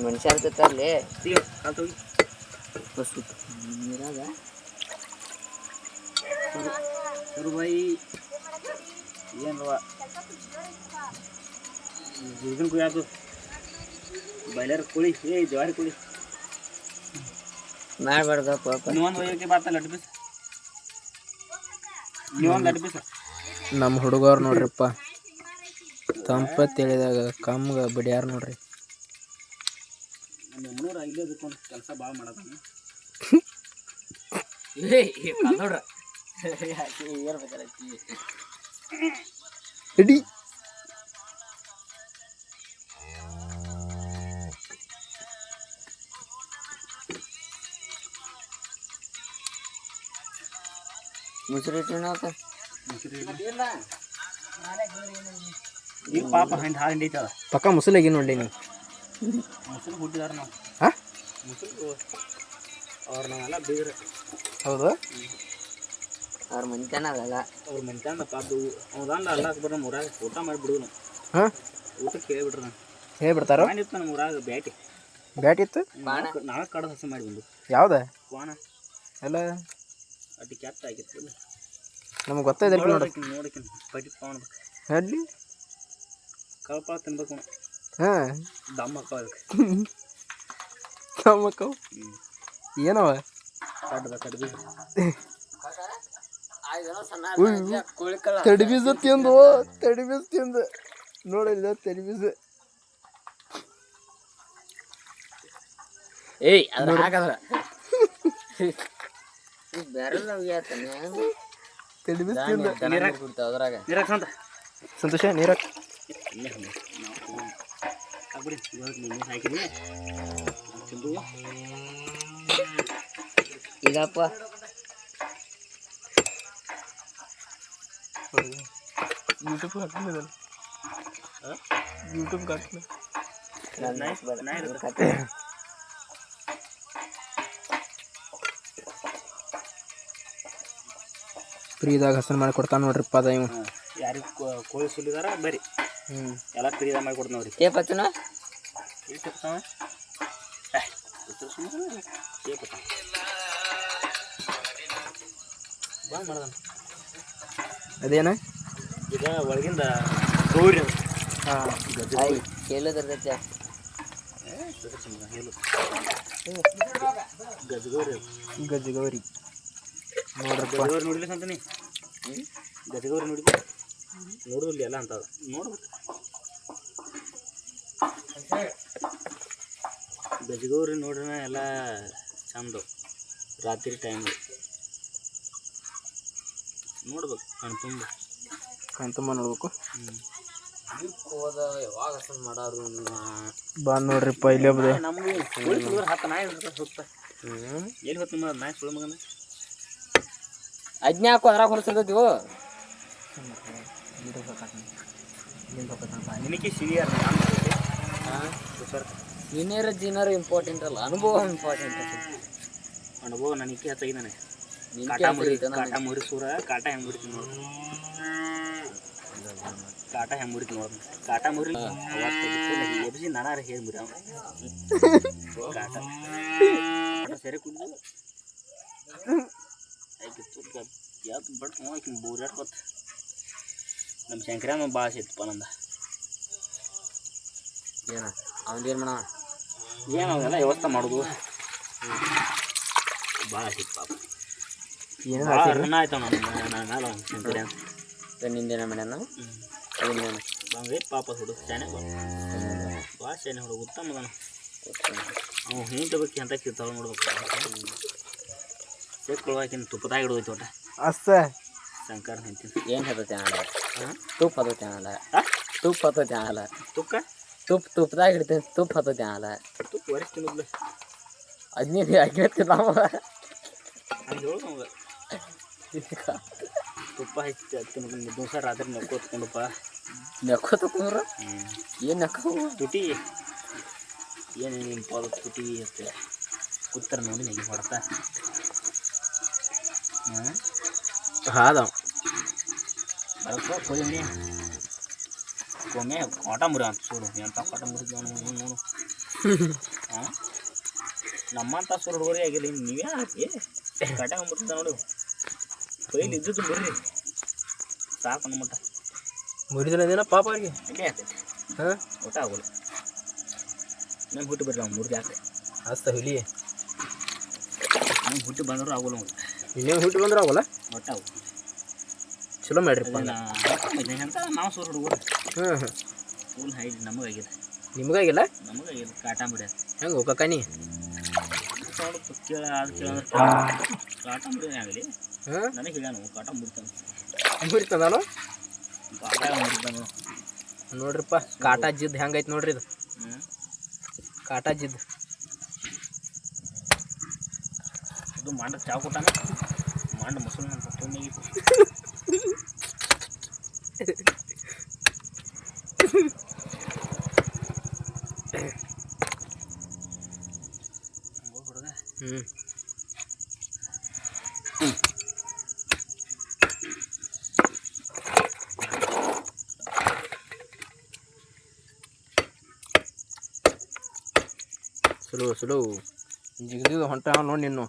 ಮನುಷ್ಯ ಇರ್ತೈತಲ್ಲಿ ಬಸ್ ನೀರಾಗ ಬಾಯಿ ಏನವ ಇದನ್ನ ಕುಯ್ಯಾಕು ಬಾಯ್ಲರ್ ಕೋಳಿ ಜವಾರಿ ಕೋಳಿ ಮಾಡಬಾರ್ದಪ್ಪ ನೀವೊಂದು ಒಯ್ಯೋಕೆ ಬಾತಲ್ಲ ಲಡ್ಡು ಪೀಸ್ ನೀವೊಂದು ಲಡ್ಡು ಪೀಸ್ ನಮ್ಮ ಹುಡುಗರು ನೋಡ್ರಿಪ್ಪ ತಂಪ ತಿಳಿದಾಗ ಕಮ್ಗೆ ಬಿಡ್ಯಾರ ನೋಡ್ರಿ ನಮ್ಮ ಯಮ್ಮನೂರು ಇಲ್ಲೇ ಅದಕ್ಕೊಂದು ಕೆಲಸ ಭಾಳ ಮಾಡೋದಾನ ನೋಡ್ರ ಇಡೀ ಮುಸುರಿ ತಿನ್ನೋಕ ಈಗ ಪಾಪ ಹಿಂದೆ ಹಾಲು ಹಿಂಡೈತದ ಪಕ್ಕ ಮುಸುಲಾಗಿ ನೋಡಿ ನೀವು ಮುಸುಲು ಹುಟ್ಟಿದಾರ ನಾವು ಹಾಂ ಮುಸುಲು ಅವ್ರು ನಾವೆಲ್ಲ ಬೀಗ್ರ ಹೌದು ಅವ್ರ ಮನಿತನ ಅದಲ್ಲ ಅವ್ರ ಮನ್ಕಂದ ಪಾಪು ಅವ್ದಂದ ಅಲ್ಲ ಬರ್ರ ಊರಾಗ ಊಟ ಮಾಡಿಬಿಡುದು ನಾವು ಹಾಂ ಊಟಕ್ಕೆ ಹೇಳಿಬಿಟ್ರ ನಾನು ಹೇಳ್ಬಿಡ್ತಾರೋ ಮಾಡಿತ್ತು ನಮ್ಮ ಊರಾಗ ಬ್ಯಾಟಿ ಬ್ಯಾಟ್ ಇತ್ತು ನಾಳೆ ಕಡದ ಹಸು ಮಾಡಿ ಬಂದು ಯಾವ್ದ ಕ್ವಾಣ ಎಲ್ಲ ಅಟ್ಟಿ ಕೆಟ್ಟ ಆಗಿತ್ತು ನಮಗೆ ಗೊತ್ತಾಯ್ತು ನೋಡಕ್ಕೆ ನೋಡಕ್ಕೆ ಪಟ್ಟಿ ಪಾವಣ ಅಲ್ಲಿ ಕಳಪಾಳ ತಿನ್ಬೇಕು ಹಾಂ ದಮ್ಮ ಹಾಕೋದಕ್ಕೆ ನಮ್ಮಕ್ಕವು ಏನವ ಕಡ್ದು ತಡಿ ಬೀಜ ತಿಂದು ತಡಿ ಬೀಜ ತಿಂದು ನೋಡಿಲ್ಲ ತಡಿ ಬೀಜ ಏಯ್ ಅದ್ರ ಹಾಕದ್ರ ಬ್ಯಾರಲ್ ತಡಿ ಬೀಜ ತಿಂದು ಅದ್ರಾಗ ನೀರಾಕ ಅಂತ ಸಂತೋಷ ನೀರಾಕ ಬಿಡಿ ನೀರು ಹಾಕಿದ್ವಿ ತಿಂದು ಈಗಪ್ಪ ಯೂಟ್ಯೂಬ್ ಹಾಕ್ತಿಲ್ಲ ಯೂಟ್ಯೂಬ್ ಹಾಕ್ತಿಲ್ಲ ಫ್ರೀದಾಗ ಹಸನ್ ಮಾಡಿ ಕೊಡ್ತಾನೆ ನೋಡ್ರಿಪ್ಪ ಅದ ಇವು ಯಾರಿಗೆ ಕೋಳಿ ಸುಲಿದಾರ ಬರ್ರಿ ಎಲ್ಲ ಫ್ರೀದಾಗ ಮಾಡಿ ಕೊಡ್ತಾವ್ರಿ ಟೇಪತ್ತನ ಬಂದ್ ಮಾಡ್ದ ಅದೇನ ಈಗ ಒಳಗಿಂದ ಗೌರಿ ಕೇಳೋದಿರ್ತೈತೆ ಗಜಗೌರಿ ಗಜಗೌರಿ ನೋಡ್ರಪ್ಪ ಗಜಗೌರಿ ನೋಡಿಲ್ಲ ಅಂತಾನೆ ಗಜಗೌರಿ ನೋಡಿದ್ವಿ ನೋಡುದಿಲ್ಲ ಎಲ್ಲ ಅಂತ ನೋಡ್ಬೇಕು ಗಜಗೌರಿ ನೋಡ್ರಿ ಎಲ್ಲ ಚಂದ ರಾತ್ರಿ ಟೈಮ್ ನೋಡ್ಬೇಕು ಕಣ್ತುಂಬ ನೋಡ್ಬೇಕು ಯಾವಾಗ ಹಸನ್ ಮಾಡೋರು ಬಂದು ನೋಡ್ರಿಪ್ಪ ಇಲ್ಲೇ ಬದ ನಮ್ಗೆ ಹತ್ತು ನಾಯಿ ಸುತ್ತ ಎಲ್ಲಿ ಹೊತ್ತು ನಾಯಿ ಸುಳ್ಳು ಮಗನ ಅಜ್ಞೆ ಹಾಕು ಅದ್ರಾಗ ಹೊರಸಿದ್ದೀವು ನಿನಗೆ ಸೀನಿಯರ್ ಸೀನಿಯರ್ ಜೀನಿಯರ್ ಇಂಪಾರ್ಟೆಂಟ್ ಅಲ್ಲ ಅನುಭವ ಇಂಪಾರ್ಟೆಂಟ್ ಅನುಭವ ನನಗೆ ಹೆಚ್ಚಾಗಿದ್ದಾನೆ ಕಾಟ ಮುರಿ ಸೂರ ಕಾಟ ಹೆಂಗೆ ಮುರಿತೀನಿ ನೋಡ್ರಿ ಕಾಟ ಹೆಂಗೆ ಮುರಿತೀನಿ ನೋಡ್ರಿ ಕಾಟ ಮುರಿ ಎಬ್ಸಿ ನಾನಾರ ಹೇಳಿ ಮುರಿ ಕಾಟ ಸರಿ ಕುಡಿದು ಆಯ್ತು ಯಾವ್ದು ಬಟ್ ನೋಡಕ್ಕೆ ಬೋರಾಡ್ಕೊತ ನಮ್ಮ ಶಂಕರಮ್ಮ ಭಾಳ ಸಿತ್ತಪ್ಪ ನಂದ ಏನ ಅವನೇನು ಮಾಡ ಏನು ಅವೆಲ್ಲ ವ್ಯವಸ್ಥೆ ಮಾಡೋದು ಭಾಳ ಸಿತ್ತು ಪಾಪ ಏನೇನು ಆಯ್ತಾವ ನನ್ನ ಮೇಲೆ ಶಂಕರ ನಿಂದೇನ ಮಾಡ್ಯಾನ ಅದನ್ನೇನು ಬಂಗೈ ಪಾಪ ಹುಡುಗ ಶಾನೆ ಭಾಳ ಶಾನೆ ಹುಡುಗ ಉತ್ತಮ ಅದನ ಅವು ಹಿಂಗೆ ಬಗ್ಗೆ ಅಂತ ಕಿರ್ತಾವ ನೋಡ್ಬೇಕು ಚೆಕ್ಕೊಳಕಿನ ತುಪ್ಪದಾಗ ಹಿಡಿದೈತಿ ಒಟ್ಟ ಅಸ್ತ ಶಂಕರ್ ನಿಂತೀನಿ ಏನು ಹೇಳ್ತೈತೆ ಅಲ್ಲ ತುಪ್ಪ ಹತ್ತೈತೆ ಅಲ್ಲ ತುಪ್ಪ ಹತ್ತೈತೆ ಅಲ್ಲ ತುಪ್ಪದಾಗ ಹಿಡಿತೈತೆ ತುಪ್ಪ ಹತ್ತೈತೆ ಅಲ್ಲ ತುಪ್ಪ ವರಿಷ್ಠ ತಿನ್ನೋದ್ಲೆ ಅದನ್ನೇ ಆಗಿರ್ತೀವಿ ನಾವು ಹಂಗೆ ಹೇಳೋದು ನಮ್ಗೆ ತುಪ್ಪ ಹಚ್ಚಿ ತಿನ್ನೋದು ದಿವಸ ರಾತ್ರಿ ನೆಕ್ಕೋತ್ಕೊಂಡಪ್ಪ ನೆಕ್ಕೋತಕೊಂಡ್ರ ಏನು ನೆಕ್ಕೋ ತುಟಿ ಏನೇನು ಇಂಪಾದ ತುಟಿ ಅಷ್ಟೇ ಉತ್ತರ ನೋಡಿ ನೆಗೆ ಹೊಡ್ತಾ ಹಾದವ ಬರಪ್ಪ ಕೋಳಿ ಕೊಮ್ಮೆ ಕಾಟ ಮುರಿ ಅಂತ చూడు ఎంత ಕಾಟ ಮುರಿದ ನೋಡು ಹಾಂ ನಮ್ಮಂತ ಸುರು ಹುಡುಗರೇ ಆಗಿಲ್ಲ ಇನ್ನು ನೀವೇ ಹಾಕಿ ಕಾಟ ಬಂದ್ಬಿಡ್ತಿದ್ದ ನೋಡು ಕೈಲಿ ಇದ್ದದ್ದು ಬರ್ರಿ ಸಾಕು ಅನ್ನೋ ಮಟ್ಟ ಮುರಿದಿನ ಪಾಪ ಅವ್ರಿಗೆ ಇಲ್ಲೇ ಆಗ್ತೈತಿ ಹಾಂ ಊಟ ಆಗೋಲ್ಲ ನಂಗೆ ಹುಟ್ಟು ಬರ್ರಿ ಅವ್ನು ಮುರಿದು ಹಾಕ್ತೆ ಆಸ್ತ ಹುಲಿ ನಂಗೆ ಹುಟ್ಟು ಬಂದರೂ ಆಗೋಲ್ಲ ಅವ್ನು ಇನ್ನೇನು ಹುಟ್ಟು ಬಂದ್ರೆ ಆಗೋಲ್ಲ ಒಟ್ಟ ಅವು ಚಲೋ ಮಾಡ್ರಿಪ್ಪ ಅಂತ ನಾವು ಸುರು ಹುಡುಗರು ಹಾಂ ಹಾಂ ಫುಲ್ ಹೈಟ್ ನಮಗಾಗಿಲ್ಲ ನಿಮಗಾಗಿಲ್ಲ ನಮಗಾಗಿಲ್ಲ ಕಾಟ ಬಿಡ ಹೆಂಗೆ ಹೋಗಕ್ಕಾನಿ ನೋಡು ಕೇಳ ಅದು ಕೇಳ ಕಾಟ ಬಿಡೋದೇ ಆಗಲಿ ಹಾಂ ನನಗೆ ಹೇಳ್ಯಾನು ಕಾಟ ಮುಡ್ತಾನೆ ಮುರಿತದಾನು ಕಾಟ ಮುಡ್ತಾನು ನೋಡ್ರಿಪ್ಪ ಕಾಟಾ ಜಿದ್ದು ಹೆಂಗೈತೆ ನೋಡ್ರಿ ಇದು ಕಾಟಾ ಜಿದ್ದು ಇದು ಮಂಡ ಚಾ ಕೊಟ್ಟಾನ ಮಂಡ ಮೊಸರು ನನ್ನ ತೊಗೊಂಡೋಗಿತ್ತು ಹುಡುಗ ಸ್ಲೋ ಜಿಗಿದು ಹೊಂಟ ನೋಡಿ ನಿನ್ನು